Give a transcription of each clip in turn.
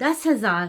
10,000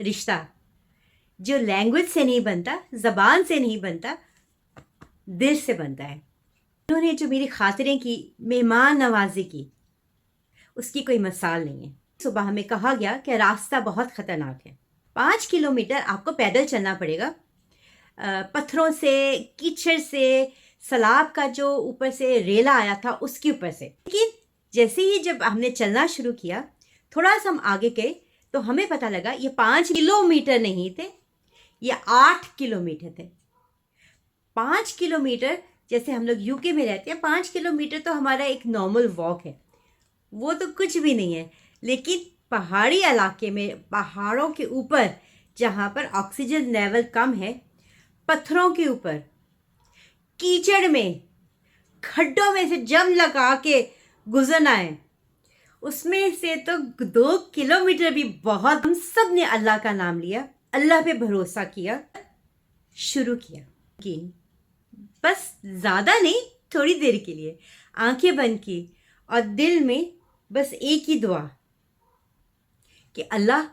रिश्ता जो लैंग्वेज से नहीं बनता, ज़बान से नहीं बनता, दिल से बनता है। उन्होंने जो मेरी खातिरें की, मेहमान नवाजी की, उसकी कोई मिसाल नहीं है। सुबह हमें कहा गया कि रास्ता बहुत ख़तरनाक है, 5 किलोमीटर आपको पैदल चलना पड़ेगा, पत्थरों से, कीचड़ से, सैलाब का जो ऊपर से रेला आया था उसके ऊपर से। लेकिन जैसे ही जब हमने चलना शुरू किया, थोड़ा सा हम आगे गए तो हमें पता लगा ये 5 किलोमीटर नहीं थे, ये 8 किलोमीटर थे। 5 किलोमीटर, जैसे हम लोग यूके में रहते हैं, 5 किलोमीटर तो हमारा एक नॉर्मल वॉक है, वो तो कुछ भी नहीं है। लेकिन पहाड़ी इलाके में, पहाड़ों के ऊपर जहाँ पर ऑक्सीजन लेवल कम है, पत्थरों के ऊपर, कीचड़ में, खड्डों में से जम लगा के गुजरना है, उसमें से तो 2 किलोमीटर भी बहुत। हम सब ने अल्लाह का नाम लिया, अल्लाह पे भरोसा किया, शुरू किया कि बस ज़्यादा नहीं, थोड़ी देर के लिए आंखें बंद की और दिल में बस एक ही दुआ कि अल्लाह,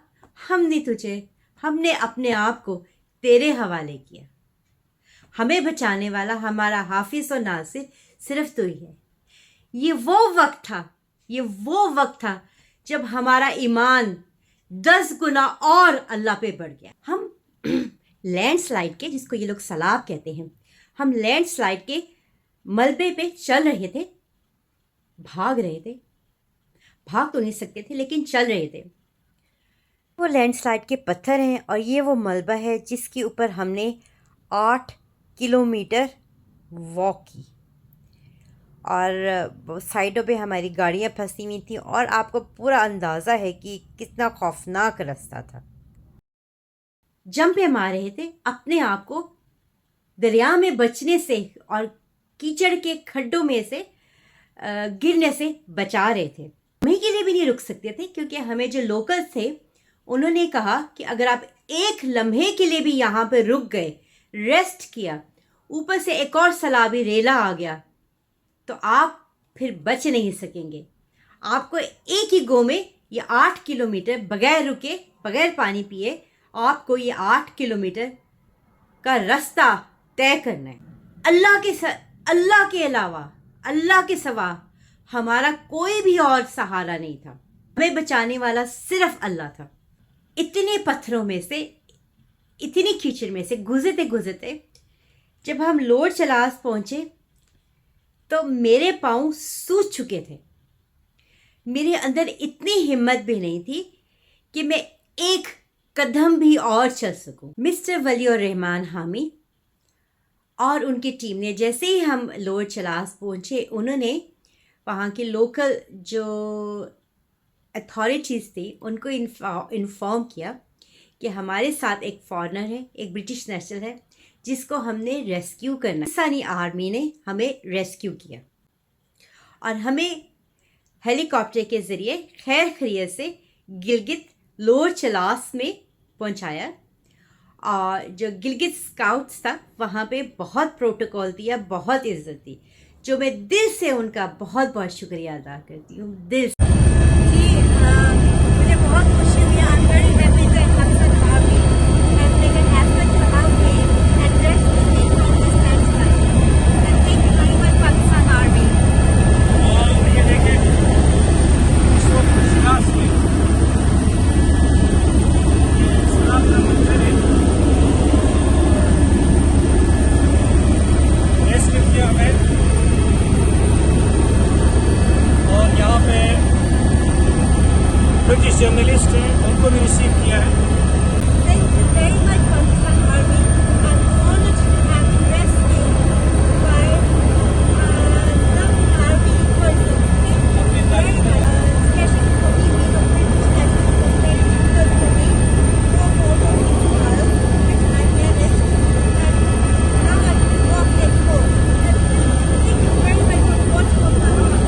हमने अपने आप को तेरे हवाले किया, हमें बचाने वाला हमारा हाफिज और नासिर सिर्फ तू ही है। ये वो वक्त था जब हमारा ईमान 10 गुना और अल्लाह पे बढ़ गया। हम लैंडस्लाइड के, जिसको ये लोग सैलाब कहते हैं, हम लैंडस्लाइड के मलबे पे चल रहे थे, भाग तो नहीं सकते थे लेकिन चल रहे थे। वो लैंडस्लाइड के पत्थर हैं और ये वो मलबा है जिसके ऊपर हमने 8 किलोमीटर वॉक की और साइडों पे हमारी गाड़ियाँ फंसी हुई थी और आपको पूरा अंदाज़ा है कि कितना खौफनाक रास्ता था। जंपे मार रहे थे अपने आप को दरिया में बचने से और कीचड़ के खड्डों में से गिरने से बचा रहे थे। हमें के लिए भी नहीं रुक सकते थे क्योंकि हमें जो लोकल थे उन्होंने कहा कि अगर आप एक लम्हे के लिए भी यहाँ पर रुक गए, रेस्ट किया, ऊपर से एक और सैलाबी रेला आ गया तो आप फिर बच नहीं सकेंगे। आपको एक ही गो में ये 8 किलोमीटर बगैर रुके, बगैर पानी पिए, आपको ये 8 किलोमीटर का रास्ता तय करना है। अल्लाह के अलावा, अल्लाह के सिवा हमारा कोई भी और सहारा नहीं था। हमें बचाने वाला सिर्फ अल्लाह था। इतने पत्थरों में से, इतनी कीचड़ में से गुजरते जब हम लोड चलास पहुँचे तो मेरे पाँव सूज चुके थे। मेरे अंदर इतनी हिम्मत भी नहीं थी कि मैं एक कदम भी और चल सकूं। मिस्टर वली और रहमान हामी और उनकी टीम ने, जैसे ही हम लोड चलास पहुँचे, उन्होंने वहाँ के लोकल जो अथॉरिटीज़ थी उनको इन्फॉर्म किया कि हमारे साथ एक फॉरेनर है, एक ब्रिटिश नेशनल है, जिसको हमने रेस्क्यू करना। पाकिस्तानी आर्मी ने हमें रेस्क्यू किया और हमें हेलीकॉप्टर के ज़रिए खैर खैरियत से गिलगित लोड चलास में पहुंचाया। और जो गिलगित स्काउट्स था वहाँ पे बहुत प्रोटोकॉल दिया, बहुत इज्जत दी, जो मैं दिल से उनका बहुत बहुत शुक्रिया अदा करती हूँ, दिल से। मुझे बहुत खुशी हुई। I'm very happy that Pakistan Army has taken effort to help me and rescue me from this landslide. And thank you very much, Pakistan Army. और ये देखिए इस वक्त शिराज में सैलाब का मंजर है। रेस्क्यू किया हमें और यहाँ पे ब्रिटिश जर्नलिस्ट हैं, उनको भी रिसीव किया है। Thank you very much, Pakistan Army. I'm honored to have been rescued by some army persons. Thank you very much. Especially for me being a British national, it was very difficult for me. 4 photos in Wales, which I managed, and now I can walk at home. Thank you very much for watching of my heart.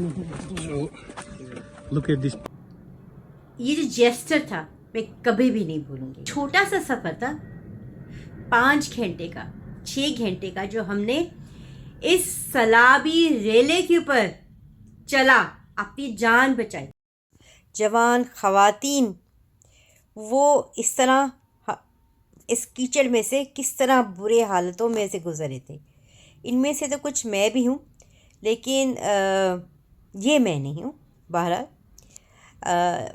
So, look at this. ये जो gesture था मैं कभी भी नहीं भूलूंगी। छोटा सा सफ़र था, 5 घंटे का, 6 घंटे का, जो हमने इस सलाबी रेले के ऊपर चला, अपनी जान बचाई। जवान ख़वातीन वो इस तरह इस कीचड़ में से किस तरह बुरे हालतों में से गुज़रे थे। इनमें से तो कुछ मैं भी हूँ, लेकिन ये मैं नहीं हूँ। बहरहाल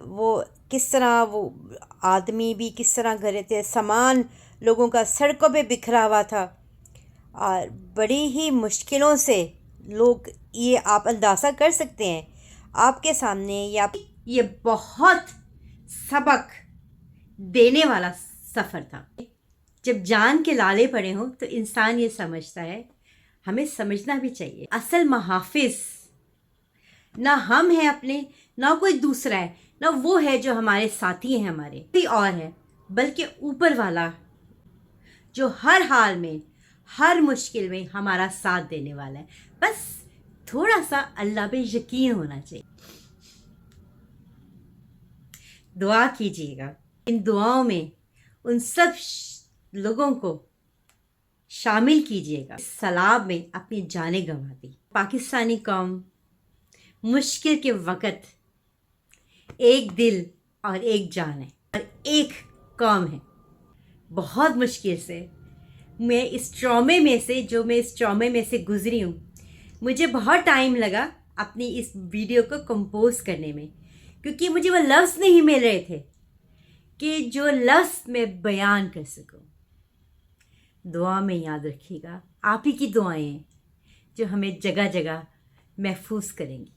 वो किस तरह, वो आदमी भी किस तरह घरे थे, सामान लोगों का सड़कों पे बिखरा हुआ था, और बड़ी ही मुश्किलों से लोग, ये आप अंदाज़ा कर सकते हैं आपके सामने, या ये बहुत सबक देने वाला सफ़र था। जब जान के लाले पड़े हों तो इंसान ये समझता है, हमें समझना भी चाहिए, असल मुहाफ़िज़ ना हम हैं अपने, ना कोई दूसरा है, ना वो है जो हमारे साथी हैं, हमारे कोई और है, बल्कि ऊपर वाला जो हर हाल में, हर मुश्किल में हमारा साथ देने वाला है। बस थोड़ा सा अल्लाह पे यकीन होना चाहिए। दुआ कीजिएगा, इन दुआओं में उन सब लोगों को शामिल कीजिएगा सैलाब में अपनी जानें गंवा दी। पाकिस्तानी कौम मुश्किल के वक़्त एक दिल और एक जान है और एक कौम है। बहुत मुश्किल से मैं इस ट्रॉमे में से गुज़री हूँ। मुझे बहुत टाइम लगा अपनी इस वीडियो को कंपोज करने में, क्योंकि मुझे वो लफ्ज़ नहीं मिल रहे थे कि जो लफ्ज़ मैं बयान कर सकूं। दुआ में याद रखिएगा, आप ही की दुआएं हैं जो हमें जगह जगह महफूज करेंगी।